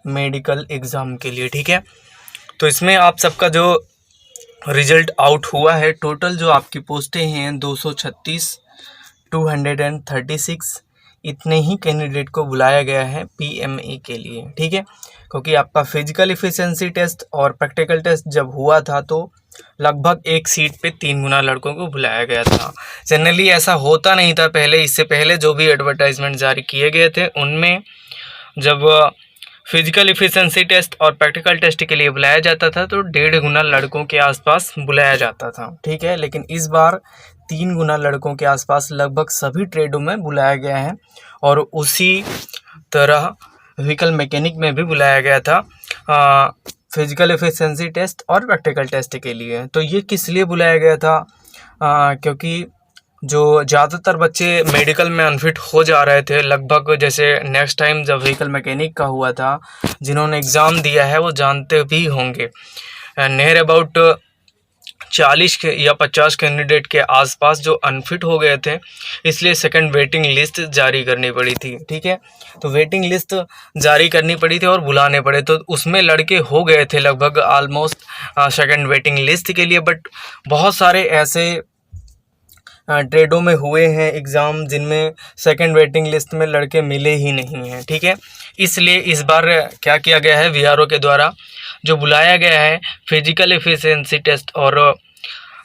Medical exam के लिए, ठीक है। तो इसमें आप सबका जो रिजल्ट आउट हुआ है, टोटल जो आपकी पोस्टें हैं 236, 236 इतने ही कैंडिडेट को बुलाया गया है पीएमई के लिए, ठीक है। क्योंकि आपका फिजिकल एफिशिएंसी टेस्ट और प्रैक्टिकल टेस्ट जब हुआ था तो लगभग एक सीट पे 3 गुना लड़कों को बुलाया गया था। जनरली ऐसा होता नहीं था पहले। इससे पहले जो भी एडवर्टाइजमेंट जारी किए गए थे उनमें जब फिजिकल एफिशिएंसी टेस्ट और प्रैक्टिकल टेस्ट के लिए बुलाया जाता था तो 1.5 गुना लड़कों के आसपास बुलाया जाता था, ठीक है। लेकिन इस बार 3 गुना लड़कों के आसपास लगभग सभी ट्रेडों में बुलाया गया है। और उसी तरह व्हीकल मैकेनिक में भी बुलाया गया था फिजिकल एफिशिएंसी टेस्ट और प्रैक्टिकल टेस्ट के लिए। तो ये किस लिए बुलाया गया था? क्योंकि जो ज़्यादातर बच्चे मेडिकल में अनफिट हो जा रहे थे, लगभग जैसे नेक्स्ट टाइम जब व्हीकल मैकेनिक का हुआ था, जिन्होंने एग्ज़ाम दिया है वो जानते भी होंगे, नियर अबाउट 40 या 50 कैंडिडेट के आसपास जो अनफिट हो गए थे, इसलिए सेकंड वेटिंग लिस्ट जारी करनी पड़ी थी, ठीक है। तो वेटिंग लिस्ट जारी करनी पड़ी थी और बुलाने पड़े, तो उसमें लड़के हो गए थे लगभग ऑलमोस्ट सेकंड वेटिंग लिस्ट के लिए। बट बहुत सारे ऐसे ट्रेडों में हुए हैं एग्ज़ाम जिनमें सेकंड वेटिंग लिस्ट में लड़के मिले ही नहीं हैं, ठीक है। इसलिए इस बार क्या किया गया है, वीआरओ के द्वारा जो बुलाया गया है फिजिकल एफिशिएंसी टेस्ट और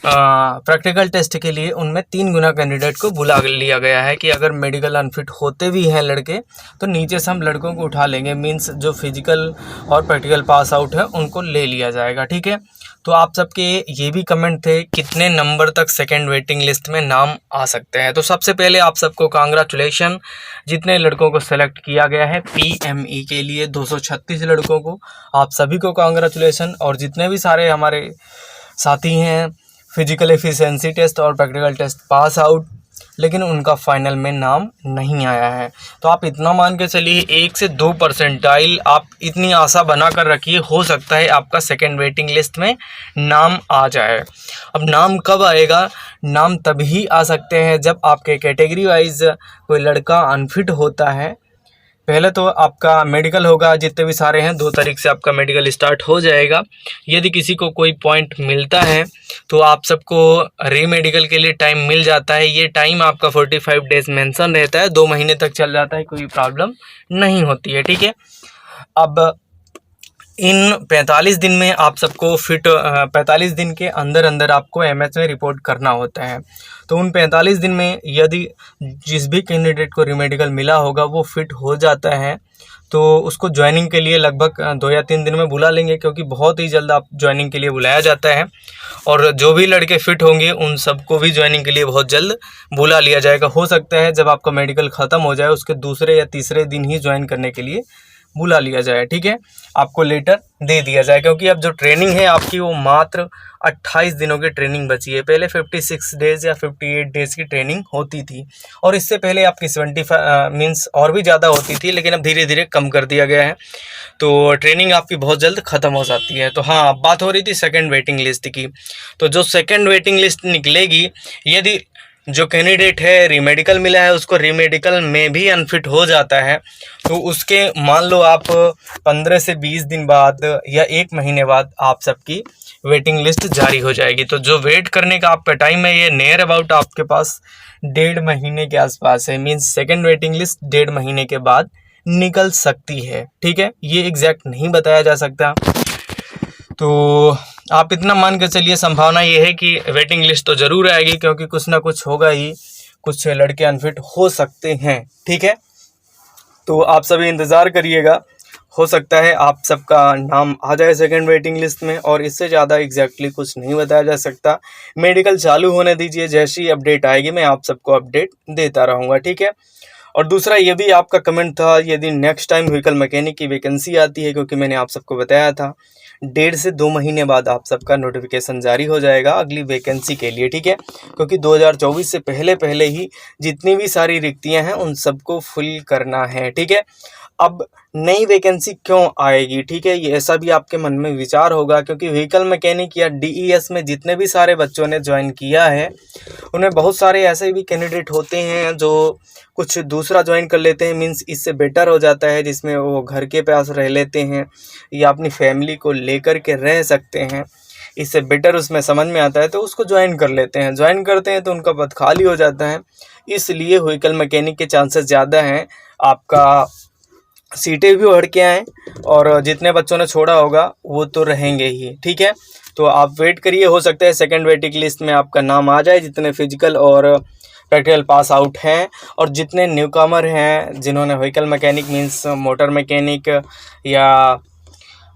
प्रैक्टिकल टेस्ट के लिए, उनमें 3 गुना कैंडिडेट को बुला लिया गया है कि अगर मेडिकल अनफिट होते भी हैं लड़के तो नीचे से हम लड़कों को उठा लेंगे, मीन्स जो फिजिकल और प्रैक्टिकल पास आउट है उनको ले लिया जाएगा, ठीक है। तो आप सबके ये भी कमेंट थे कितने नंबर तक सेकंड वेटिंग लिस्ट में नाम आ सकते हैं। तो सबसे पहले आप सबको कांग्रेचुलेशन, जितने लड़कों को सेलेक्ट किया गया है पीएमई के लिए 236 लड़कों को, आप सभी को कांग्रेचुलेशन। और जितने भी सारे हमारे साथी हैं फिजिकल एफिशिएंसी टेस्ट और प्रैक्टिकल टेस्ट पास आउट, लेकिन उनका फाइनल में नाम नहीं आया है, तो आप इतना मान के चलिए 1 से 2 परसेंटाइल आप इतनी आशा बना कर रखिए, हो सकता है आपका सेकंड वेटिंग लिस्ट में नाम आ जाए। अब नाम कब आएगा? नाम तभी आ सकते हैं जब आपके कैटेगरी वाइज कोई लड़का अनफिट होता है। पहले तो आपका मेडिकल होगा, जितने भी सारे हैं 2 तारीख से आपका मेडिकल स्टार्ट हो जाएगा। यदि किसी को कोई पॉइंट मिलता है तो आप सबको रीमेडिकल के लिए टाइम मिल जाता है। ये टाइम आपका 45 डेज मेंशन रहता है, 2 महीने तक चल जाता है, कोई प्रॉब्लम नहीं होती है, ठीक है। अब इन 45 दिन में आप सबको 45 दिन के अंदर अंदर आपको एमएच में रिपोर्ट करना होता है। तो उन 45 दिन में यदि जिस भी कैंडिडेट को रीमेडिकल मिला होगा वो फिट हो जाता है तो उसको ज्वाइनिंग के लिए लगभग 2 या 3 दिन में बुला लेंगे, क्योंकि बहुत ही जल्द आप ज्वाइनिंग के लिए बुलाया जाता है। और जो भी लड़के फिट होंगे उन सबको भी ज्वाइनिंग के लिए बहुत जल्द बुला लिया जाएगा। हो सकता है जब आपका मेडिकल ख़त्म हो जाए उसके दूसरे या तीसरे दिन ही ज्वाइन करने के लिए बुला लिया जाए, ठीक है। आपको लेटर दे दिया जाए, क्योंकि अब जो ट्रेनिंग है आपकी वो मात्र 28 दिनों की ट्रेनिंग बची है। पहले 56 डेज़ या 58 डेज़ की ट्रेनिंग होती थी, और इससे पहले आपकी 75 मीन्स और भी ज़्यादा होती थी, लेकिन अब धीरे धीरे कम कर दिया गया है। तो ट्रेनिंग आपकी बहुत जल्द ख़त्म हो जाती है। तो हाँ, बात हो रही थी सेकेंड वेटिंग लिस्ट की। तो जो सेकेंड वेटिंग लिस्ट निकलेगी, यदि जो कैंडिडेट है रीमेडिकल मिला है उसको रीमेडिकल में भी अनफिट हो जाता है तो उसके मान लो आप 15 से 20 दिन बाद या 1 महीने बाद आप सबकी वेटिंग लिस्ट जारी हो जाएगी। तो जो वेट करने का आपका टाइम है ये नियर अबाउट आपके पास 1.5 महीने के आसपास है। मीन्स सेकेंड वेटिंग लिस्ट 1.5 महीने के बाद निकल सकती है, ठीक है। ये एग्जैक्ट नहीं बताया जा सकता, तो आप इतना मान के चलिए संभावना ये है कि वेटिंग लिस्ट तो ज़रूर आएगी, क्योंकि कुछ ना कुछ होगा ही, कुछ लड़के अनफिट हो सकते हैं, ठीक है। तो आप सभी इंतज़ार करिएगा, हो सकता है आप सबका नाम आ जाए सेकंड वेटिंग लिस्ट में, और इससे ज़्यादा एग्जैक्टली कुछ नहीं बताया जा सकता। मेडिकल चालू होने दीजिए, जैसी अपडेट आएगी मैं आप सबको अपडेट देता रहूँगा, ठीक है। और दूसरा ये भी आपका कमेंट था, यदि नेक्स्ट टाइम व्हीकल मैकेनिक की वैकेंसी आती है, क्योंकि मैंने आप सबको बताया था 1.5 से 2 महीने बाद आप सबका नोटिफिकेशन जारी हो जाएगा अगली वैकेंसी के लिए, ठीक है। क्योंकि 2024 से पहले ही जितनी भी सारी रिक्तियां हैं उन सबको फुल करना है, ठीक है। अब नई वैकेंसी क्यों आएगी, ठीक है, ये ऐसा भी आपके मन में विचार होगा, क्योंकि व्हीकल मैकेनिक या DES में जितने भी सारे बच्चों ने ज्वाइन किया है उनमें बहुत सारे ऐसे भी कैंडिडेट होते हैं जो कुछ दूसरा ज्वाइन कर लेते हैं, मीन्स इससे बेटर हो जाता है, जिसमें वो घर के पास रह लेते हैं या अपनी फैमिली को लेकर के रह सकते हैं, इससे बेटर उसमें समझ में आता है तो उसको ज्वाइन कर लेते हैं। ज्वाइन करते हैं तो उनका पद खाली हो जाता है, इसलिए व्हीकल मैकेनिक के चांसेस ज़्यादा हैं, आपका सीटें भी बढ़ के आएँ और जितने बच्चों ने छोड़ा होगा वो तो रहेंगे ही, ठीक है। तो आप वेट करिए, हो सकता है सेकंड वेटिंग लिस्ट में आपका नाम आ जाए जितने फिजिकल और प्रैक्टिकल पास आउट हैं, और जितने न्यूकमर हैं जिन्होंने vehicle mechanic means motor mechanic या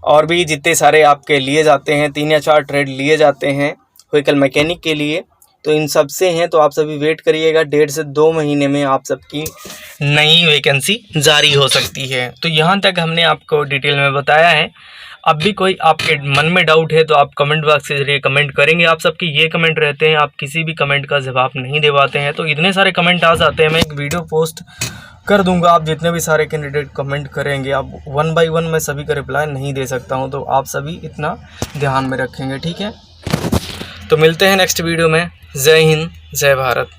और भी जितने सारे आपके लिए जाते हैं, 3 या 4 ट्रेड लिए जाते हैं व्हीकल मैकेनिक के लिए, तो इन सब से हैं। तो आप सभी वेट करिएगा, 1.5 से 2 महीने में आप सबकी नई वैकेंसी जारी हो सकती है। तो यहाँ तक हमने आपको डिटेल में बताया है। अब भी कोई आपके मन में डाउट है तो आप कमेंट बॉक्स के जरिए कमेंट करेंगे। आप सबकी ये कमेंट रहते हैं, आप किसी भी कमेंट का जवाब नहीं दे पाते हैं, तो इतने सारे कमेंट आ जाते हैं, मैं एक वीडियो पोस्ट कर दूंगा, आप जितने भी सारे कैंडिडेट कमेंट करेंगे, आप 1 बाय 1 मैं सभी का रिप्लाई नहीं दे सकता हूं, तो आप सभी इतना ध्यान में रखेंगे, ठीक है। तो मिलते हैं नेक्स्ट वीडियो में। जय हिंद, जय भारत।